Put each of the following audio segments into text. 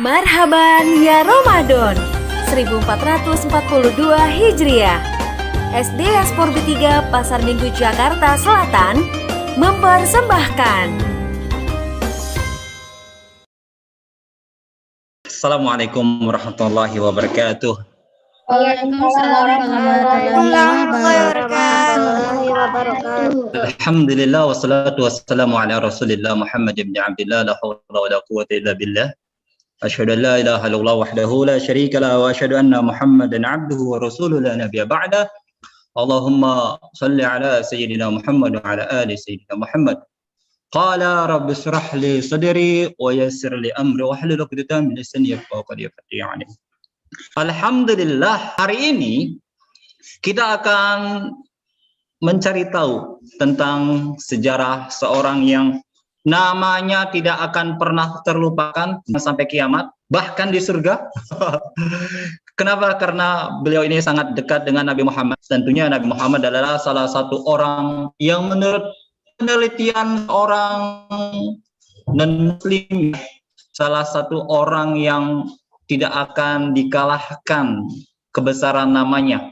Marhaban ya Ramadan 1442 Hijriah. SD Sport B3 Pasar Minggu Jakarta Selatan mempersembahkan. Assalamualaikum warahmatullahi wabarakatuh. Waalaikumsalam warahmatullahi wabarakatuh. Alhamdulillah wassalatu wassalamu ala Rasulillah Muhammad ibn Abdillah la hawla wala quwwata illa billah. Asyhadu an la ilaha illallah wahdahu la syarika lah wa asyhadu anna Muhammadan abduhu wa rasuluhu la nabiyya ba'da. Allahumma shalli ala sayyidina Muhammad wa ala ali sayyidina Muhammad. Qala rabbi shrah li sadri wa yassir li amri wa hlul 'uqdatam min lisani yafqahu qawli. Alhamdulillah, hari ini kita akan mencari tahu tentang sejarah seorang yang namanya tidak akan pernah terlupakan sampai kiamat, bahkan di surga. Kenapa? Karena beliau ini sangat dekat dengan Nabi Muhammad. Tentunya Nabi Muhammad adalah salah satu orang yang menurut penelitian orang non-muslim, salah satu orang yang tidak akan dikalahkan kebesaran namanya.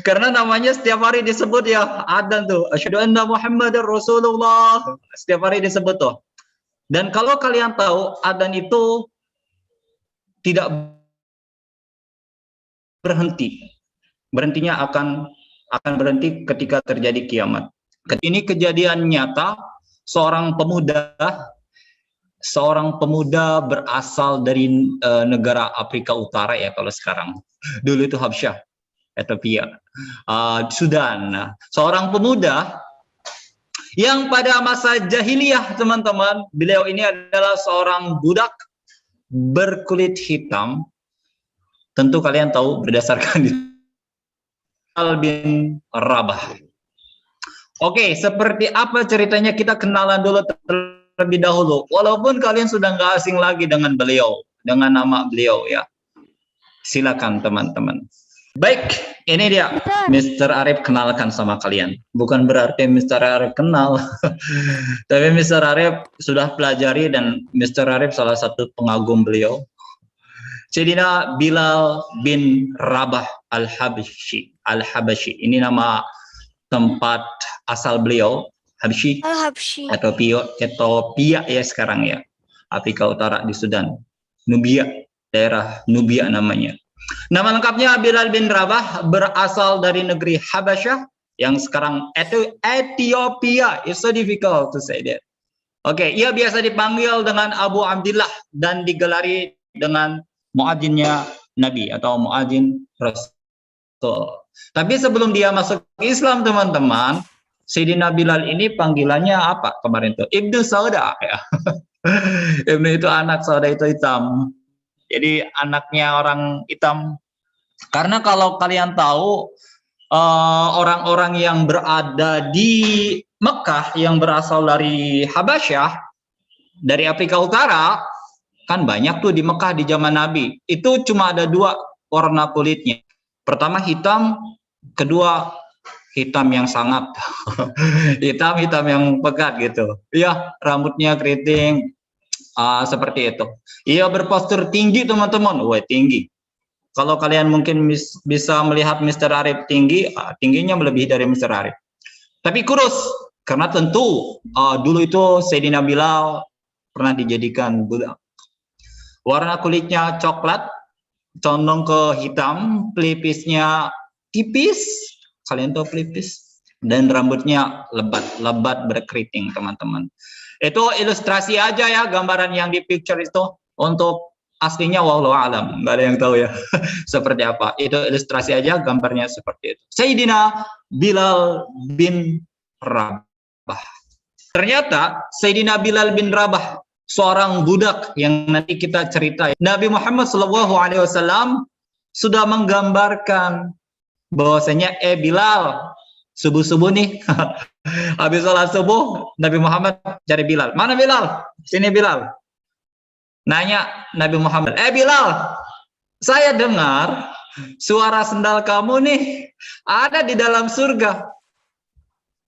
Karena namanya setiap hari disebut ya, adzan tuh, asyhadu anna Muhammadar Rasulullah. Setiap hari disebut tuh. Dan kalau kalian tahu, adzan itu tidak berhenti. Berhentinya akan berhenti ketika terjadi kiamat. Ini kejadian nyata, seorang pemuda berasal dari negara Afrika Utara ya kalau sekarang. Dulu itu Habsyah, Ethiopia, Sudan. Seorang pemuda yang pada masa jahiliyah, teman-teman, beliau ini adalah seorang budak berkulit hitam. Tentu kalian tahu berdasarkan Bilal bin Rabah. Oke, seperti apa ceritanya, kita kenalan dulu terlebih dahulu. Walaupun kalian sudah nggak asing lagi dengan beliau, dengan nama beliau ya. Silakan teman-teman. Baik, ini dia Mr. Arif kenalkan sama kalian. Bukan berarti Mr. Arif kenal, tapi Mr. Arif sudah pelajari dan Mr. Arif salah satu pengagum beliau. Sayyidina Bilal bin Rabah Al-Habsyi. Ini nama tempat asal beliau, Habsyi atau Ethiopia ya sekarang ya, Afrika Utara di Sudan, Nubia, daerah Nubia namanya. Nama lengkapnya Bilal bin Rabah, berasal dari negeri Habasyah yang sekarang Ethiopia. It's so difficult to say that. Oke, ia biasa dipanggil dengan Abu Abdillah dan digelari dengan muadzinnya Nabi atau muadzin Rasul. Tapi sebelum dia masuk Islam, teman-teman, Sayyidina Bilal ini panggilannya apa kemarin tuh? Ibnu Sauda ya. Ibnu itu anak, Sauda itu hitam. Jadi anaknya orang hitam. Karena kalau kalian tahu, orang-orang yang berada di Mekah yang berasal dari Habasyah, dari Afrika Utara, kan banyak tuh di Mekah di zaman Nabi. Itu cuma ada dua warna kulitnya. Pertama hitam, kedua hitam yang sangat hitam yang pekat gitu. Iya, rambutnya keriting, seperti itu. Ia berpostur tinggi, teman-teman. Wah, tinggi. Kalau kalian mungkin bisa melihat Mr. Arif tinggi, tingginya melebihi dari Mr. Arif. Tapi kurus, karena tentu dulu itu Sayyidina Bilal pernah dijadikan budak. Warna kulitnya coklat, condong ke hitam, pelipisnya tipis, kalian tahu pelipis, dan rambutnya lebat berkeriting, teman-teman. Itu ilustrasi aja ya, gambaran yang di picture itu. Untuk aslinya wallahu alam, nggak ada yang tahu ya seperti apa. Itu ilustrasi aja, gambarnya seperti itu. Sayyidina Bilal bin Rabah. Ternyata Sayyidina Bilal bin Rabah, seorang budak yang nanti kita cerita. Nabi Muhammad SAW sudah menggambarkan bahwasanya Bilal, subuh-subuh nih, habis sholat subuh, Nabi Muhammad cari Bilal. Mana Bilal? Sini Bilal. Nanya Nabi Muhammad, Bilal, saya dengar suara sendal kamu nih ada di dalam surga.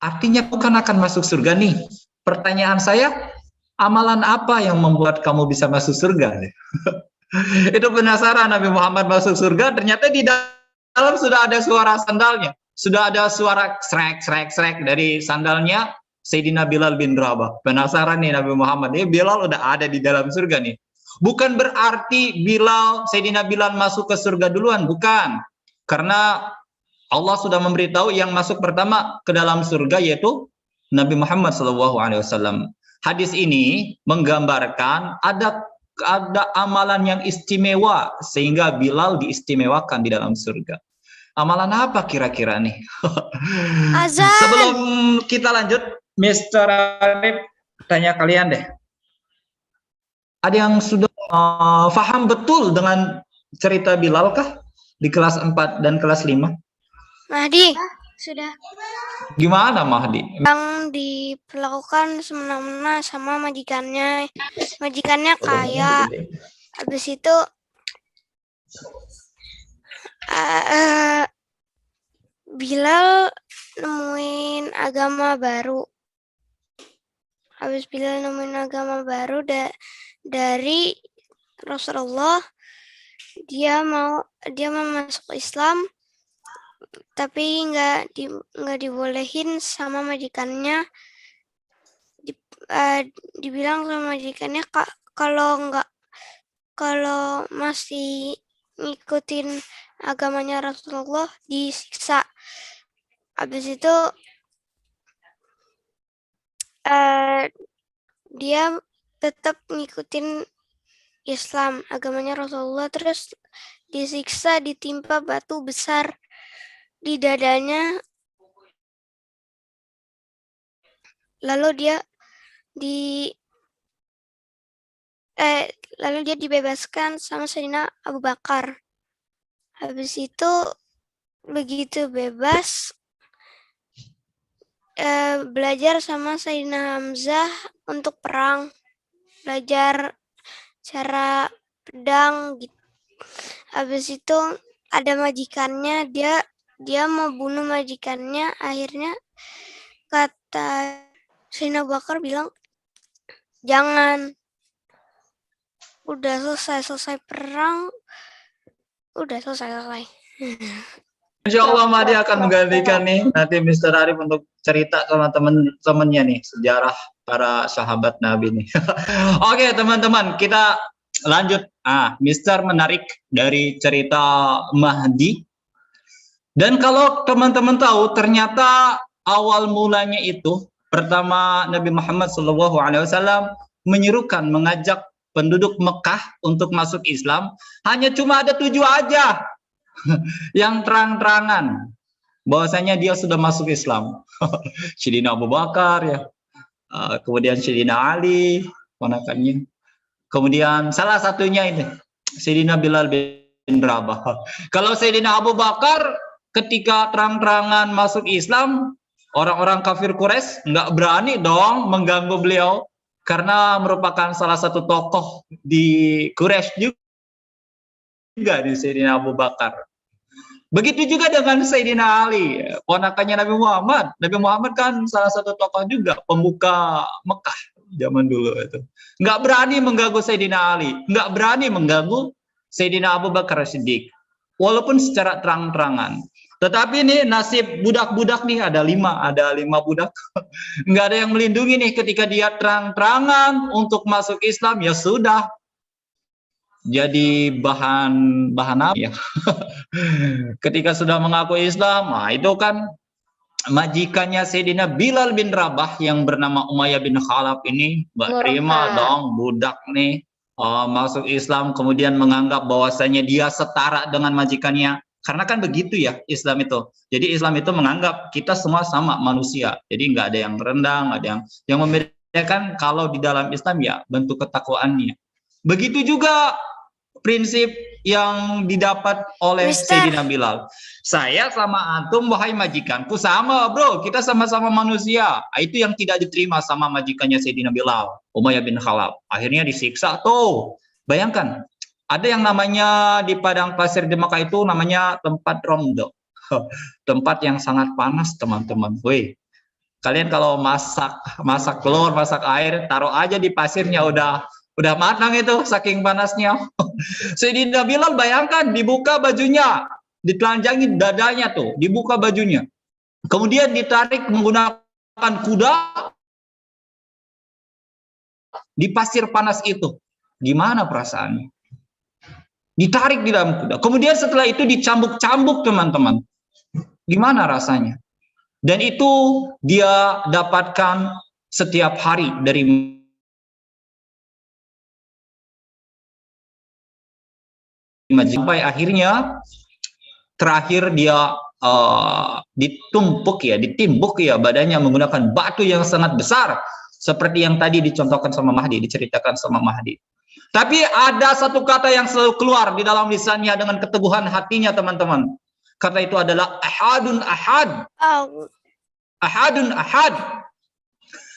Artinya bukan akan masuk surga nih. Pertanyaan saya, amalan apa yang membuat kamu bisa masuk surga? Itu penasaran Nabi Muhammad masuk surga, ternyata di dalam sudah ada suara sandalnya. Sudah ada suara srek dari sandalnya Sayyidina Bilal bin Rabah. Penasaran nih Nabi Muhammad, Bilal udah ada di dalam surga nih. Bukan berarti Sayyidina Bilal masuk ke surga duluan, bukan. Karena Allah sudah memberitahu yang masuk pertama ke dalam surga yaitu Nabi Muhammad SAW. Hadis ini menggambarkan ada amalan yang istimewa sehingga Bilal diistimewakan di dalam surga. Amalan apa kira-kira nih? Azan. Sebelum kita lanjut, Mr. Arif, tanya kalian deh. Ada yang sudah paham betul dengan cerita Bilal kah? Di kelas 4 dan kelas 5? Mahdi. Sudah. Gimana Mahdi? Yang diperlakukan semena-mena sama majikannya. Majikannya kaya. Habis itu Bilal nemuin agama baru. Habis Bilal nemuin agama baru dari Rasulullah, dia mau masuk Islam, tapi nggak dibolehin sama majikannya. Dibilang sama majikannya, kalau masih ngikutin agamanya Rasulullah disiksa. Habis itu dia tetap ngikutin Islam, agamanya Rasulullah, terus disiksa, ditimpa batu besar di dadanya. Lalu dia dibebaskan sama Sayyidina Abu Bakar. Habis itu begitu bebas, belajar sama Sayyidina Hamzah untuk perang, belajar cara pedang gitu. Habis itu ada majikannya, dia mau bunuh majikannya. Akhirnya kata Sayyidina Abu Bakar bilang, jangan, udah selesai perang, udah selesai. Insya Allah Mahdi akan menggantikan nih nanti Mr. Arif untuk cerita sama teman-temannya nih sejarah para sahabat Nabi nih. Oke teman-teman, kita lanjut. Mr. menarik dari cerita Mahdi. Dan kalau teman-teman tahu, ternyata awal mulanya itu pertama Nabi Muhammad SAW menyerukan, mengajak penduduk Mekah untuk masuk Islam. Hanya cuma ada 7 aja yang terang-terangan bahwasanya dia sudah masuk Islam. Sayyidina Abu Bakar ya, kemudian Sayyidina Ali, ponakannya. Kemudian salah satunya ini Sayyidina Bilal bin Rabah. Kalau Sayyidina Abu Bakar ketika terang-terangan masuk Islam, orang-orang kafir Quraisy nggak berani dong mengganggu beliau karena merupakan salah satu tokoh di Quraisy juga di Sayyidina Abu Bakar. Begitu juga dengan Sayyidina Ali, ponakannya Nabi Muhammad. Nabi Muhammad kan salah satu tokoh juga, pembuka Mekah zaman dulu itu. Nggak berani mengganggu Sayyidina Ali, nggak berani mengganggu Sayyidina Abu Bakar Siddiq, walaupun secara terang-terangan. Tetapi nih nasib budak-budak nih ada 5 budak. Nggak ada yang melindungi nih ketika dia terang-terangan untuk masuk Islam, ya sudah. Jadi bahan apa ya? Ketika sudah mengaku Islam, itu kan majikannya Sayyidina Bilal bin Rabah yang bernama Umayyah bin Khalaf ini nggak terima dong budak nih masuk Islam, kemudian menganggap bahwasanya dia setara dengan majikannya. Karena kan begitu ya Islam itu. Jadi Islam itu menganggap kita semua sama manusia. Jadi nggak ada yang rendah, nggak ada yang membedakan. Kalau di dalam Islam ya bentuk ketakwaannya. Begitu juga prinsip yang didapat oleh Sayyidina Bilal. Saya sama antum, wahai majikanku, sama bro, kita sama-sama manusia. Itu yang tidak diterima sama majikannya Sayyidina Bilal, Umayyah bin Khalaf. Akhirnya disiksa tuh. Bayangkan, ada yang namanya di padang pasir di Makkah itu namanya tempat Romdo. Tempat yang sangat panas teman-teman. Kalian kalau masak telur, masak air, taruh aja di pasirnya udah matang itu saking panasnya. Sayyidina Bilal bayangkan dibuka bajunya, ditelanjangi dadanya tuh, dibuka bajunya. Kemudian ditarik menggunakan kuda di pasir panas itu. Gimana perasaannya? Ditarik di dalam kuda. Kemudian setelah itu dicambuk-cambuk teman-teman. Gimana rasanya? Dan itu dia dapatkan setiap hari dari sampai akhirnya terakhir dia ditimbuk ya badannya menggunakan batu yang sangat besar seperti yang tadi dicontohkan sama Mahdi, diceritakan sama Mahdi. Tapi ada satu kata yang selalu keluar di dalam lisannya dengan keteguhan hatinya teman-teman. Kata itu adalah ahadun ahad. Ahadun ahad.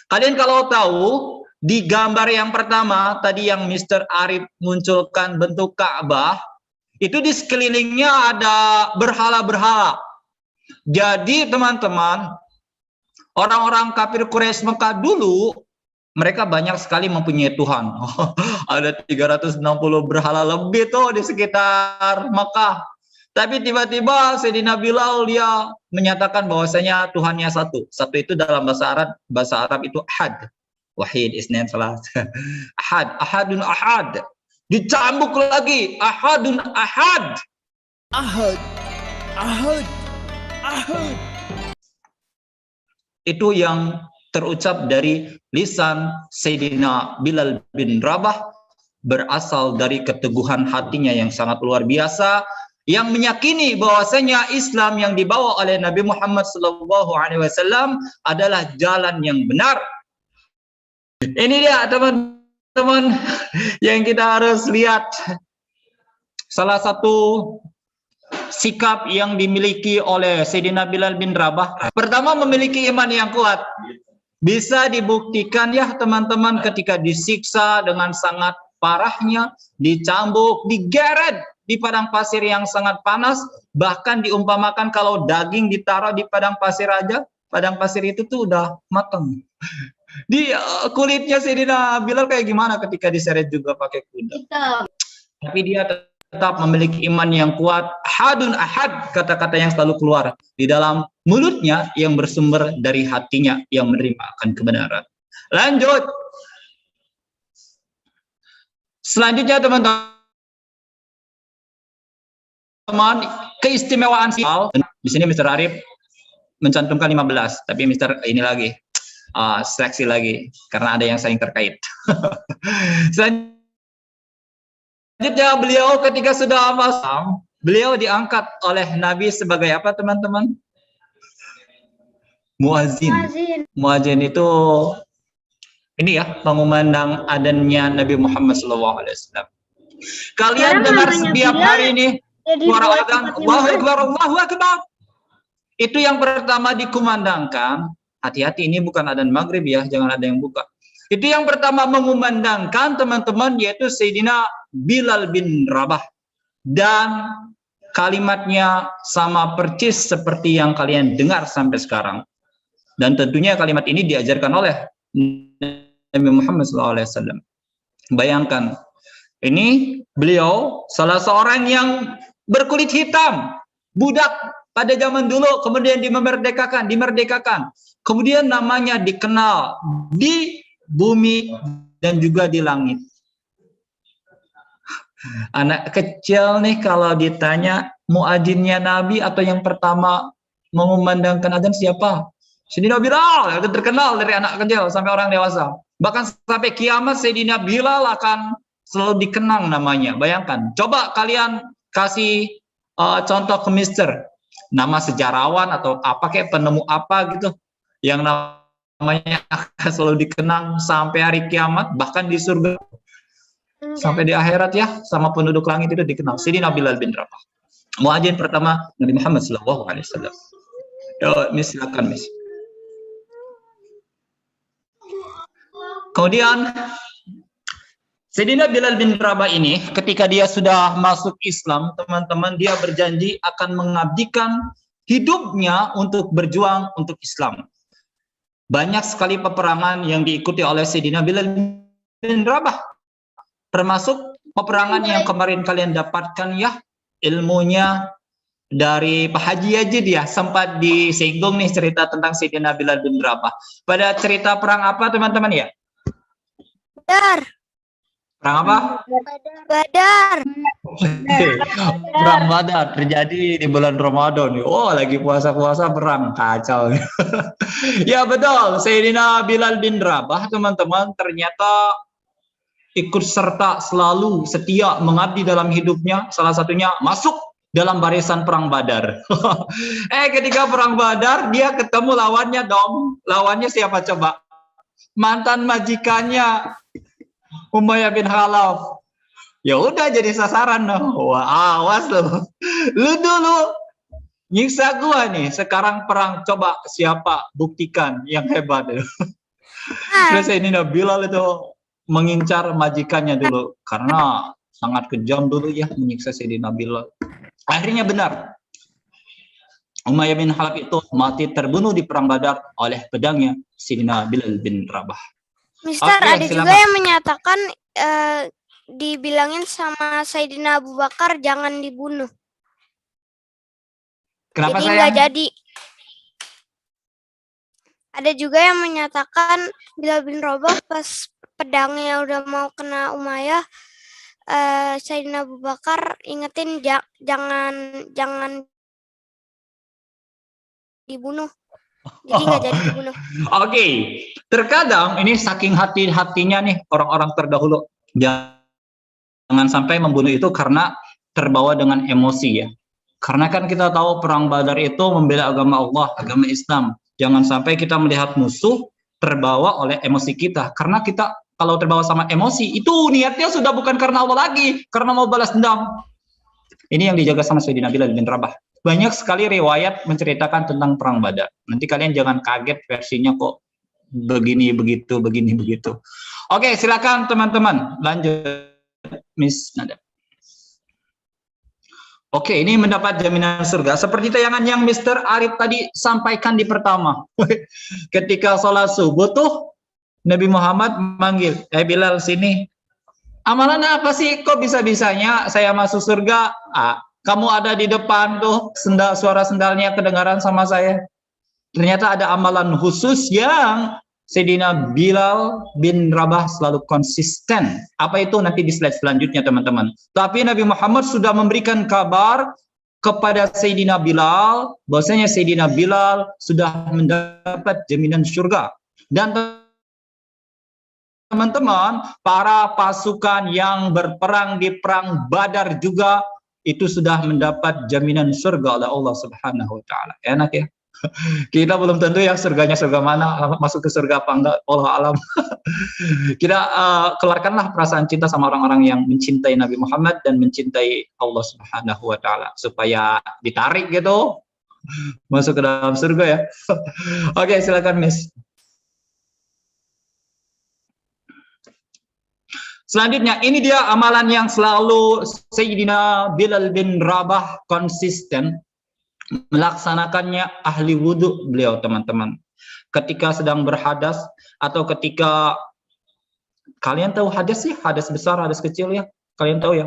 Kalian kalau tahu di gambar yang pertama tadi yang Mr. Arif munculkan bentuk Ka'bah, itu di sekelilingnya ada berhala-berhala. Jadi teman-teman, orang-orang kafir Quraisy Mekah dulu mereka banyak sekali mempunyai Tuhan. Ada 360 berhala lebih tuh di sekitar Mekah. Tapi tiba-tiba Sayyidina Bilal dia menyatakan bahwasanya Tuhannya satu. Satu itu dalam bahasa Arab itu ahad. Wahid, isnain, salat. Ahad, ahadun ahad. Dicambuk lagi, ahadun ahad. Ahad, ahad, ahad. Itu yang terucap dari lisan Sayyidina Bilal bin Rabah, berasal dari keteguhan hatinya yang sangat luar biasa, yang meyakini bahwasanya Islam yang dibawa oleh Nabi Muhammad SAW adalah jalan yang benar. Ini dia teman-teman yang kita harus lihat. Salah satu sikap yang dimiliki oleh Sayyidina Bilal bin Rabah, pertama memiliki iman yang kuat. Bisa dibuktikan ya teman-teman ketika disiksa dengan sangat parahnya, dicambuk, digeret di padang pasir yang sangat panas, bahkan diumpamakan kalau daging ditaruh di padang pasir aja, padang pasir itu tuh udah matang. Di kulitnya Sayyidina Bilal kayak gimana ketika diseret juga pakai kuda. Tapi dia tetap memiliki iman yang kuat. Ahadun ahad, kata-kata yang selalu keluar di dalam mulutnya yang bersumber dari hatinya yang menerima akan kebenaran. Lanjut. Selanjutnya teman-teman, keistimewaan di sini Mr. Arif mencantumkan 15, tapi Mr. ini lagi seleksi lagi karena ada yang saling terkait. Selanjutnya beliau ketika sudah masuk, beliau diangkat oleh Nabi sebagai apa teman-teman? Muazin. Muazin itu ini ya, pengumandang adzannya Nabi Muhammad SAW. Kalian dengar setiap hari ini suara adzan, Allahu Akbar, Allahu Akbar. Itu yang pertama dikumandangkan. Hati-hati, ini bukan adzan maghrib ya, jangan ada yang buka. Itu yang pertama mengumandangkan teman-teman, yaitu Sayyidina Bilal bin Rabah. Dan kalimatnya sama persis seperti yang kalian dengar sampai sekarang. Dan tentunya kalimat ini diajarkan oleh Nabi Muhammad SAW. Bayangkan, ini beliau salah seorang yang berkulit hitam, budak pada zaman dulu, kemudian dimerdekakan. Kemudian namanya dikenal di bumi dan juga di langit. Anak kecil nih kalau ditanya muadzinnya Nabi atau yang pertama mengumandangkan adzan siapa? Sayyidina Bilal, itu terkenal dari anak kecil sampai orang dewasa. Bahkan sampai kiamat Sayyidina Bilal akan selalu dikenang namanya. Bayangkan, coba kalian kasih contoh ke Mister, nama sejarawan atau apa kayak penemu apa gitu yang namanya akan selalu dikenang sampai hari kiamat, bahkan di surga sampai di akhirat ya, sama penduduk langit itu dikenal. Sayyidina Bilal bin Rabah, muadzin pertama Nabi Muhammad SAW. Yo, Miss, silakan Miss. Kemudian Sayyidina Bilal bin Rabah ini ketika dia sudah masuk Islam, teman-teman, dia berjanji akan mengabdikan hidupnya untuk berjuang untuk Islam. banyak sekali peperangan yang diikuti oleh Sayyidina Bilal bin Rabah. Termasuk peperangan yang kemarin kalian dapatkan ya, ilmunya dari Pak Haji Yazid ya, sempat disinggung nih cerita tentang Sayyidina Bilal bin Rabah. Pada cerita perang apa teman-teman ya? Badar. Perang apa? Badar. Perang Badar terjadi di bulan Ramadan. Oh, lagi puasa-puasa perang, kacau. Ya betul, Sayyidina Bilal bin Rabah teman-teman ternyata ikut serta selalu setia mengabdi dalam hidupnya. Salah satunya masuk dalam barisan perang Badar. Ketika perang Badar dia ketemu lawannya dong. Lawannya siapa coba? Mantan majikannya Umayyah bin Khalaf. Ya udah jadi sasaran dong. Wah, awas lo. Lu dulu nyiksa gua nih. Sekarang perang, coba siapa? Buktikan yang hebat. Terus ini Bilal itu mengincar majikannya dulu karena sangat kejam dulu ya menyiksa Sayyidina Bilal. Akhirnya benar. Umayyah bin Khalaf itu mati terbunuh di perang Badar oleh pedangnya Sayyidina Bilal bin Rabah. Mister, Oke, ada silakan. juga yang menyatakan dibilangin sama Sayyidina Abu Bakar jangan dibunuh. Kenapa Jadi sayang? nggak jadi. Ada juga yang menyatakan Bilal bin Rabah pas pedangnya udah mau kena Umayyah, Sayyidina Abu Bakar ingetin jangan dibunuh. Jadi nggak jadi dibunuh. Oke, terkadang ini saking hati-hatinya nih orang-orang terdahulu. Jangan sampai membunuh itu karena terbawa dengan emosi ya. Karena kan kita tahu perang Badar itu membela agama Allah, agama Islam. Jangan sampai kita melihat musuh terbawa oleh emosi kita. Karena kita kalau terbawa sama emosi, itu niatnya sudah bukan karena Allah lagi, karena mau balas dendam. Ini yang dijaga sama Sayyidina Bilal bin Rabah. Banyak sekali riwayat menceritakan tentang perang Badar. Nanti kalian jangan kaget versinya kok begini begitu, begini begitu. Oke, silakan teman-teman lanjut, Miss Nada. Oke, ini mendapat jaminan surga. Seperti tayangan yang Mr. Arif tadi sampaikan di pertama. Ketika sholat subuh tuh, Nabi Muhammad manggil, Bilal sini. Amalan apa sih? Kok bisa-bisanya saya masuk surga? Kamu ada di depan tuh, suara sendalnya kedengaran sama saya. Ternyata ada amalan khusus yang Sayyidina Bilal bin Rabah selalu konsisten. Apa itu nanti di slide selanjutnya teman-teman. Tapi Nabi Muhammad sudah memberikan kabar kepada Sayyidina Bilal, bahwasanya Sayyidina Bilal sudah mendapat jaminan surga. Dan teman-teman, para pasukan yang berperang di perang Badar juga itu sudah mendapat jaminan surga oleh Allah Subhanahu wa taala. Enak ya. Kita belum tentu ya surganya surga mana, masuk ke surga apa enggak, Allah alam. Kita keluarkanlah perasaan cinta sama orang-orang yang mencintai Nabi Muhammad dan mencintai Allah Subhanahu wa taala supaya ditarik gitu masuk ke dalam surga ya. Oke, silakan Miss. Selanjutnya, ini dia amalan yang selalu Sayyidina Bilal bin Rabah konsisten melaksanakannya. Ahli wudhu beliau teman-teman. Ketika sedang berhadas atau ketika kalian tahu hadas sih, hadas besar, hadas kecil ya, kalian tahu ya.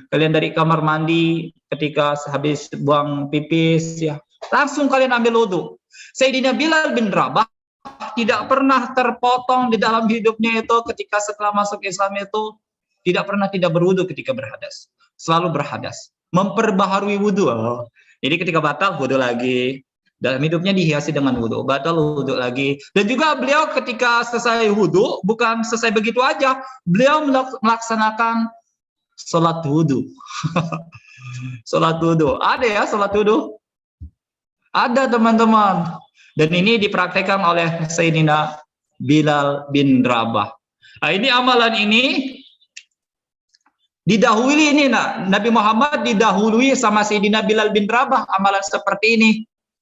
Kalian dari kamar mandi ketika habis buang pipis ya, langsung kalian ambil wudhu. Sayyidina Bilal bin Rabah tidak pernah terpotong di dalam hidupnya itu ketika setelah masuk Islam itu tidak pernah tidak berwudu ketika berhadas, selalu berhadas, memperbaharui wudu. Jadi ketika batal wudu lagi, dalam hidupnya dihiasi dengan wudu, batal wudu lagi. Dan juga beliau ketika selesai wudu bukan selesai begitu aja, beliau melaksanakan sholat wudu. Sholat wudu, ada ya sholat wudu? Ada teman-teman. Dan ini dipraktekkan oleh Sayyidina Bilal bin Rabah. Nah, ini amalan ini didahului ini, Nabi Muhammad didahului sama Sayyidina Bilal bin Rabah amalan seperti ini.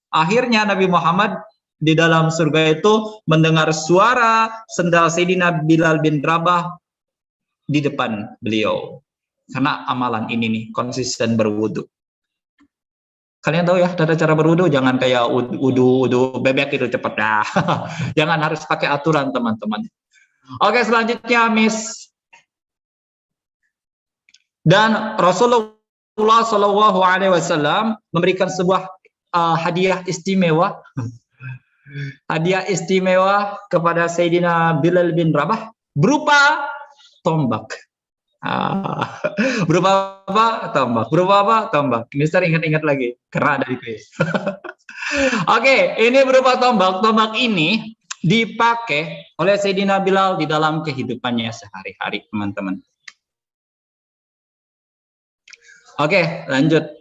Akhirnya Nabi Muhammad di dalam surga itu mendengar suara sendal Sayyidina Bilal bin Rabah di depan beliau. Karena amalan ini nih konsisten berwudu. Kalian tahu ya tata cara berwudu, jangan kayak wudu bebek itu cepat dah. Jangan, harus pakai aturan teman-teman. Oke, selanjutnya Miss. Dan Rasulullah Shallallahu Alaihi Wasallam memberikan sebuah hadiah istimewa. Hadiah istimewa kepada Sayyidina Bilal bin Rabah berupa tombak. Berupa apa? Tombak. Berupa apa? Tombak. Mister ingat-ingat lagi karena ada di kuis. Oke, ini berupa tombak. Tombak ini dipakai oleh Sayyidina Bilal di dalam kehidupannya sehari-hari, teman-teman. Oke, lanjut.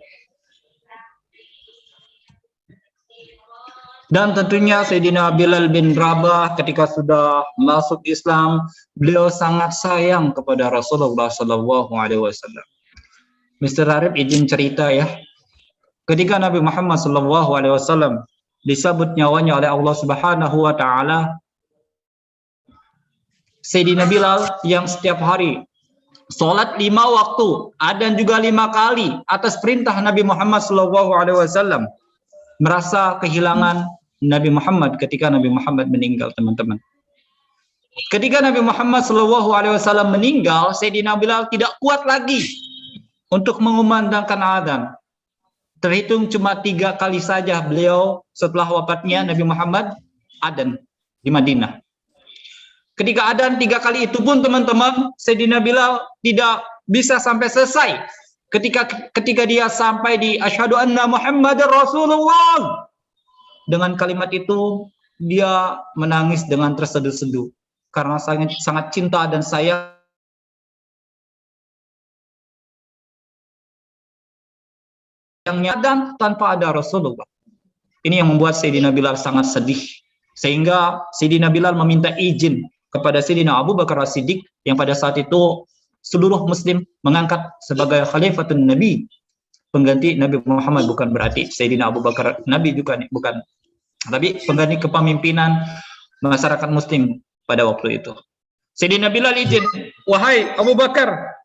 Dan tentunya Sayyidina Bilal bin Rabah ketika sudah masuk Islam, beliau sangat sayang kepada Rasulullah Shallallahu Alaihi Wasallam. Mr. Arif izin cerita ya. Ketika Nabi Muhammad Shallallahu Alaihi Wasallam disabut nyawanya oleh Allah Subhanahu Wa Taala, Sayyidina Bilal yang setiap hari sholat 5 waktu, adzan juga 5 kali atas perintah Nabi Muhammad Shallallahu Alaihi Wasallam, merasa kehilangan Nabi Muhammad ketika Nabi Muhammad meninggal, teman-teman. Ketika Nabi Muhammad Shallallahu Alaihi Wasallam meninggal, Sayyidina Bilal tidak kuat lagi untuk mengumandangkan adzan. Terhitung cuma 3 kali saja beliau setelah wafatnya Nabi Muhammad adzan di Madinah. Ketika adzan 3 kali itu pun, teman-teman, Sayyidina Bilal tidak bisa sampai selesai. Ketika dia sampai di asyhadu anna Muhammadar Rasulullah, dengan kalimat itu dia menangis dengan terseduh-seduh karena sangat cinta dan sayang dan tanpa ada Rasulullah. Ini yang membuat Sayyidina Bilal sangat sedih, sehingga Sayyidina Bilal meminta izin kepada Sayyidina Abu Bakar As-Siddiq yang pada saat itu seluruh muslim mengangkat sebagai khalifatun Nabi, pengganti Nabi Muhammad. Bukan berarti Sayyidina Abu Bakar Nabi juga nih, bukan, tapi pengganti kepemimpinan masyarakat muslim pada waktu itu. Sayyidina Bilal izin, wahai Abu Bakar,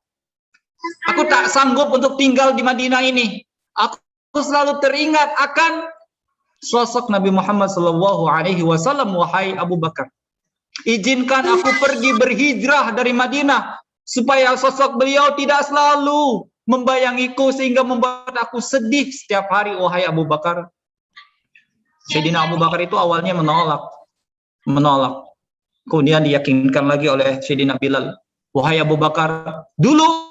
aku tak sanggup untuk tinggal di Madinah ini. Aku selalu teringat akan sosok Nabi Muhammad Shallallahu Alaihi Wasallam. Wahai Abu Bakar, izinkan aku pergi berhijrah dari Madinah supaya sosok beliau tidak selalu membayangiku sehingga membuat aku sedih setiap hari. Wahai Abu Bakar. Sayyidina Abu Bakar itu awalnya menolak. Kemudian diyakinkan lagi oleh Sayyidina Bilal. Wahai Abu Bakar, dulu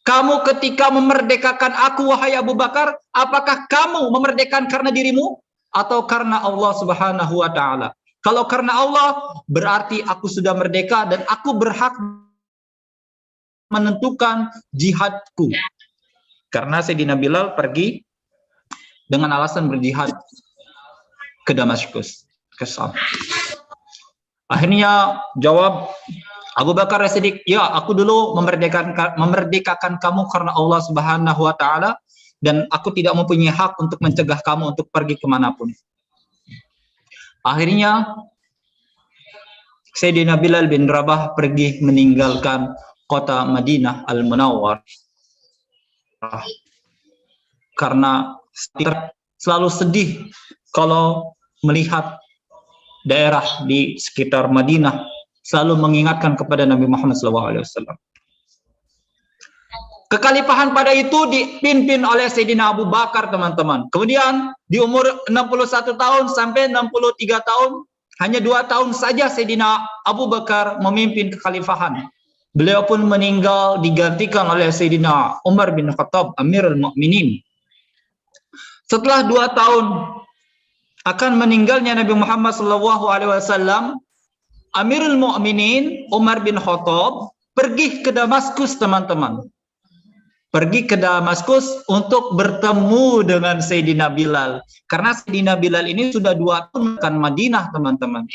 kamu ketika memerdekakan aku, wahai Abu Bakar, apakah kamu memerdekakan karena dirimu atau karena Allah Subhanahu Wa Taala? Kalau karena Allah, berarti aku sudah merdeka dan aku berhak menentukan jihadku. Karena Sayyidina Bilal pergi dengan alasan berjihad ke Damaskus, ke Syam. Akhirnya jawab Abu Bakar As-Siddiq, ya, aku dulu memerdekakan kamu karena Allah Subhanahu Wa Taala, dan aku tidak mempunyai hak untuk mencegah kamu untuk pergi kemanapun. Akhirnya Sayyidina Bilal bin Rabah pergi meninggalkan kota Madinah Al-Munawwarah karena selalu sedih kalau melihat daerah di sekitar Madinah selalu mengingatkan kepada Nabi Muhammad SAW. Kekhalifahan pada itu dipimpin oleh Sayyidina Abu Bakar, teman-teman. Kemudian di umur 61 tahun sampai 63 tahun, hanya 2 tahun saja Sayyidina Abu Bakar memimpin kekhalifahan. Beliau pun meninggal digantikan oleh Sayyidina Umar bin Khattab, Amirul Mukminin. Setelah 2 tahun akan meninggalnya Nabi Muhammad SAW, Amirul Mukminin Umar bin Khattab pergi ke Damaskus, teman-teman. Pergi ke Damaskus untuk bertemu dengan Sayyidina Bilal. Karena Sayyidina Bilal ini sudah 2 tahun kan Madinah, teman-teman.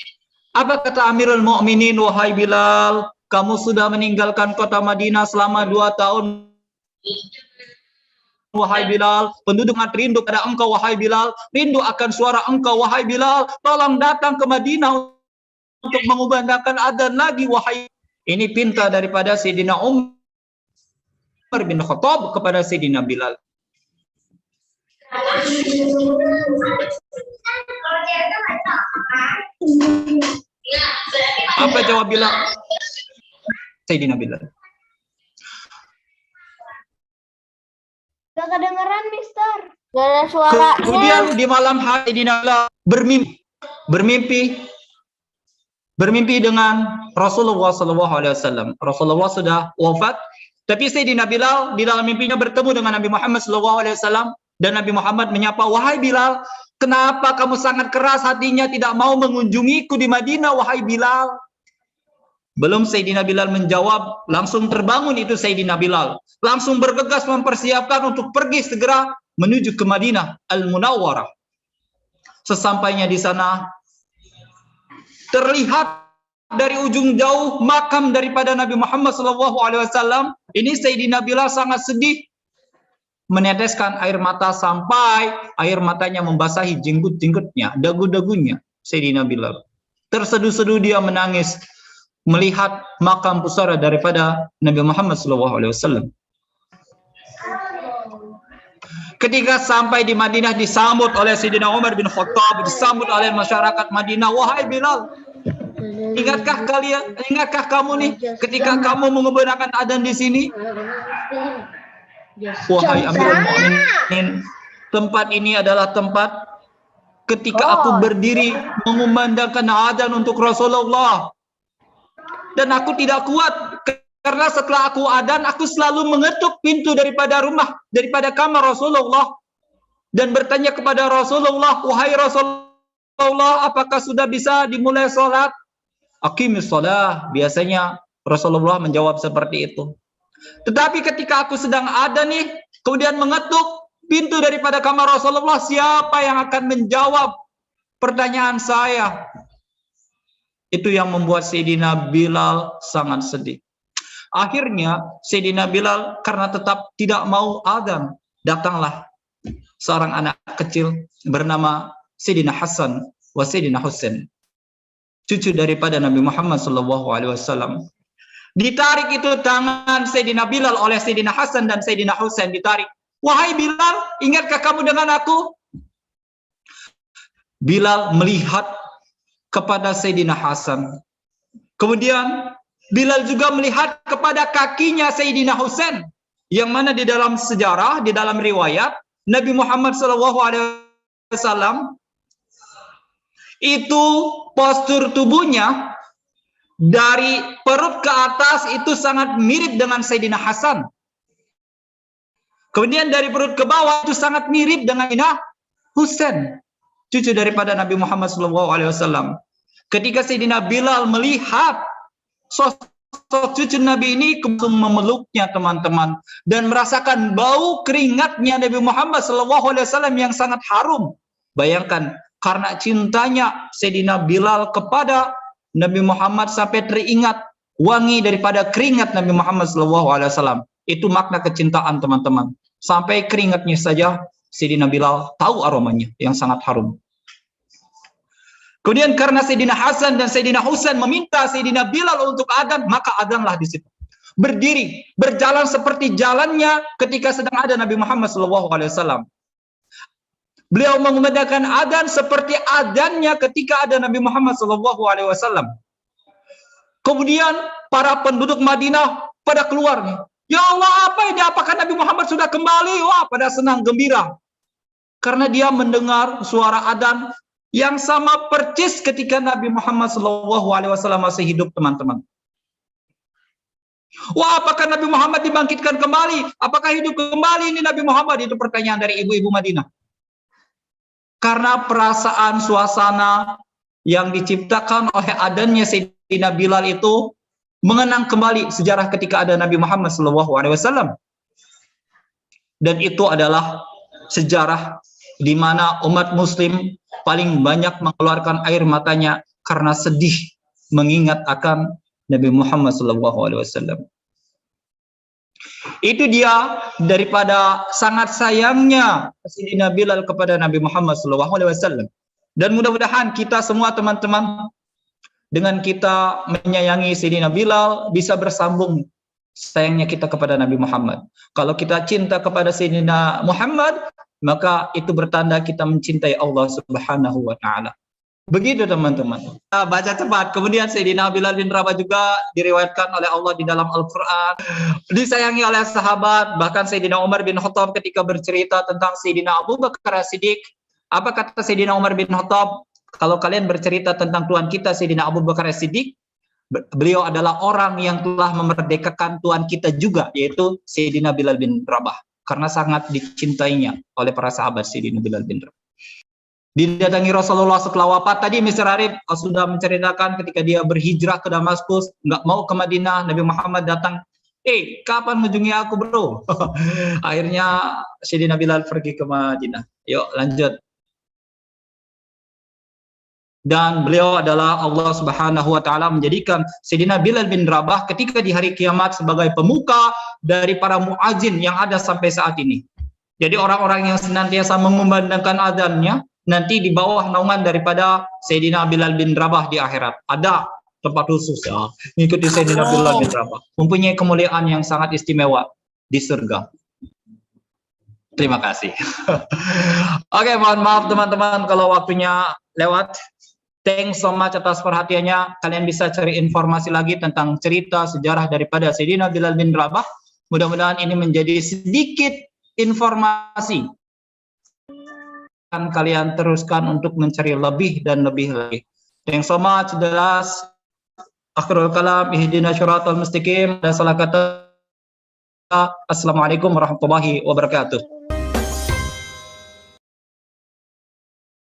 Apa kata Amirul Mukminin, wahai Bilal, kamu sudah meninggalkan kota Madinah selama 2 tahun. Wahai Bilal, penduduk sangat rindu pada engkau, wahai Bilal. Rindu akan suara engkau, wahai Bilal. Tolong datang ke Madinah untuk mengumandangkan adzan lagi, wahai. Ini pinta daripada Sayyidina Umar Umar bin Khattab kepada Sayyidina Bilal. Apa jawab Bilal? Sayyidina Bilal. Gak kedengeran, Mister. Gak ada suaranya. Kemudian di malam hari Sayyidina Bilal bermimpi dengan Rasulullah SAW. Rasulullah sudah wafat, tapi Sayyidina Bilal di dalam mimpinya bertemu dengan Nabi Muhammad SAW, dan Nabi Muhammad menyapa, "Wahai Bilal, kenapa kamu sangat keras hatinya tidak mau mengunjungiku di Madinah, wahai Bilal?" Belum Sayyidina Bilal menjawab, langsung terbangun itu Sayyidina Bilal. Langsung bergegas mempersiapkan untuk pergi segera menuju ke Madinah Al-Munawwarah. Sesampainya di sana, terlihat dari ujung jauh makam daripada Nabi Muhammad SAW. Ini Sayyidina Bilal sangat sedih, meneteskan air mata sampai air matanya membasahi jenggut-jenggutnya, dagu-dagunya. Sayyidina Bilal terseduh-seduh, dia menangis melihat makam pusara daripada Nabi Muhammad SAW. Ketika sampai di Madinah, disambut oleh Sayyidina Umar bin Khattab, disambut oleh masyarakat Madinah. "Wahai Bilal, ingatkah kamu nih ketika kamu mengumandangkan adzan di sini?" "Wahai Amirul Mukminin, tempat ini adalah tempat ketika aku berdiri mengumandangkan adzan untuk Rasulullah. Dan aku tidak kuat, karena setelah aku adzan, aku selalu mengetuk pintu daripada kamar Rasulullah, dan bertanya kepada Rasulullah, 'Wahai Rasulullah, apakah sudah bisa dimulai sholat?' Aqimis sholah." Biasanya Rasulullah menjawab seperti itu. Tetapi ketika aku sedang adzan nih, kemudian mengetuk pintu daripada kamar Rasulullah, siapa yang akan menjawab pertanyaan saya? Itu yang membuat Sayyidina Bilal sangat sedih. Akhirnya Sayyidina Bilal karena tetap tidak mau adzan, datanglah seorang anak kecil bernama Sayyidina Hasan wa Sayyidina Husain, cucu daripada Nabi Muhammad SAW. Ditarik itu tangan Sayyidina Bilal oleh Sayyidina Hasan dan Sayyidina Husain, ditarik. "Wahai Bilal, ingatkah kamu dengan aku?" Bilal melihat kepada Sayyidina Hasan. Kemudian Bilal juga melihat kepada kakinya Sayyidina Husain, yang mana di dalam sejarah, di dalam riwayat, Nabi Muhammad SAW itu postur tubuhnya dari perut ke atas itu sangat mirip dengan Sayyidina Hasan. Kemudian dari perut ke bawah itu sangat mirip dengan Sayyidina Husain, cucu daripada Nabi Muhammad SAW. Ketika Sayyidina Bilal melihat sosok cucu Nabi ini, langsung memeluknya teman-teman, dan merasakan bau keringatnya Nabi Muhammad SAW yang sangat harum. Bayangkan, karena cintanya Sayyidina Bilal kepada Nabi Muhammad sampai teringat wangi daripada keringat Nabi Muhammad SAW. Itu makna kecintaan teman-teman. Sampai keringatnya saja Sayyidina Bilal tahu aromanya yang sangat harum. Kemudian karena Sayyidina Hasan dan Sayyidina Husain meminta Sayyidina Bilal untuk adzan, maka adzanlah di situ. Berdiri, berjalan seperti jalannya ketika sedang ada Nabi Muhammad SAW. Beliau mengumandangkan adzan seperti adzannya ketika ada Nabi Muhammad SAW. Kemudian para penduduk Madinah pada keluar nih. "Ya Allah, apa ini? Apakah Nabi Muhammad sudah kembali?" Wah, pada senang gembira. Karena dia mendengar suara adzan yang sama persis ketika Nabi Muhammad SAW masih hidup, teman-teman. Wah, apakah Nabi Muhammad dibangkitkan kembali? Apakah hidup kembali ini Nabi Muhammad? Itu pertanyaan dari ibu-ibu Madinah. Karena perasaan suasana yang diciptakan oleh adanya Sayyidina Bilal itu mengenang kembali sejarah ketika ada Nabi Muhammad SAW. Dan itu adalah sejarah di mana umat muslim paling banyak mengeluarkan air matanya karena sedih mengingat akan Nabi Muhammad SAW. Itu dia daripada sangat sayangnya Sayyidina Bilal kepada Nabi Muhammad SAW. Dan mudah-mudahan kita semua teman-teman, dengan kita menyayangi Sayyidina Bilal, bisa bersambung sayangnya kita kepada Nabi Muhammad. Kalau kita cinta kepada Sayyidina Muhammad, maka itu bertanda kita mencintai Allah Subhanahu wa taala. Begitu teman-teman. Baca cepat. Kemudian Sayyidina Bilal bin Rabah juga diriwayatkan oleh Allah di dalam Al-Quran. Disayangi oleh sahabat. Bahkan Sayyidina Umar bin Khattab ketika bercerita tentang Sayyidina Abu Bakar As-Siddiq. Apa kata Sayyidina Umar bin Khattab? Kalau kalian bercerita tentang Tuhan kita Sayyidina Abu Bakar As-Siddiq, beliau adalah orang yang telah memerdekakan Tuhan kita juga, yaitu Sayyidina Bilal bin Rabah. Karena sangat dicintainya oleh para sahabat Sayyidina Bilal bin Rabah. Didatangi Rasulullah setelah wafat. Tadi Mr. Arif sudah menceritakan ketika dia berhijrah ke Damaskus, nggak mau ke Madinah, Nabi Muhammad datang, kapan mengunjungi aku bro? Akhirnya Sayyidina Bilal pergi ke Madinah. Yuk lanjut. Dan beliau adalah Allah Subhanahu wa taala menjadikan Sayyidina Bilal bin Rabah ketika di hari kiamat sebagai pemuka dari para muadzin yang ada sampai saat ini. Jadi orang-orang yang senantiasa mengumandangkan azannya nanti di bawah naungan daripada Sayyidina Bilal bin Rabah di akhirat. Ada tempat khusus ya, mengikuti Sayyidina Bilal bin Rabah. Mempunyai kemuliaan yang sangat istimewa di surga. Terima kasih. Oke, mohon maaf teman-teman kalau waktunya lewat. Thanks so much atas perhatiannya. Kalian bisa cari informasi lagi tentang cerita sejarah daripada Sayyidina Bilal bin Rabah. Mudah-mudahan ini menjadi sedikit informasi. Kalian teruskan untuk mencari lebih dan lebih lagi. Thanks so much. Jelas. Akhirul kalam. Ihdina syiratal mustaqim. Dan salah kata. Assalamualaikum warahmatullahi wabarakatuh.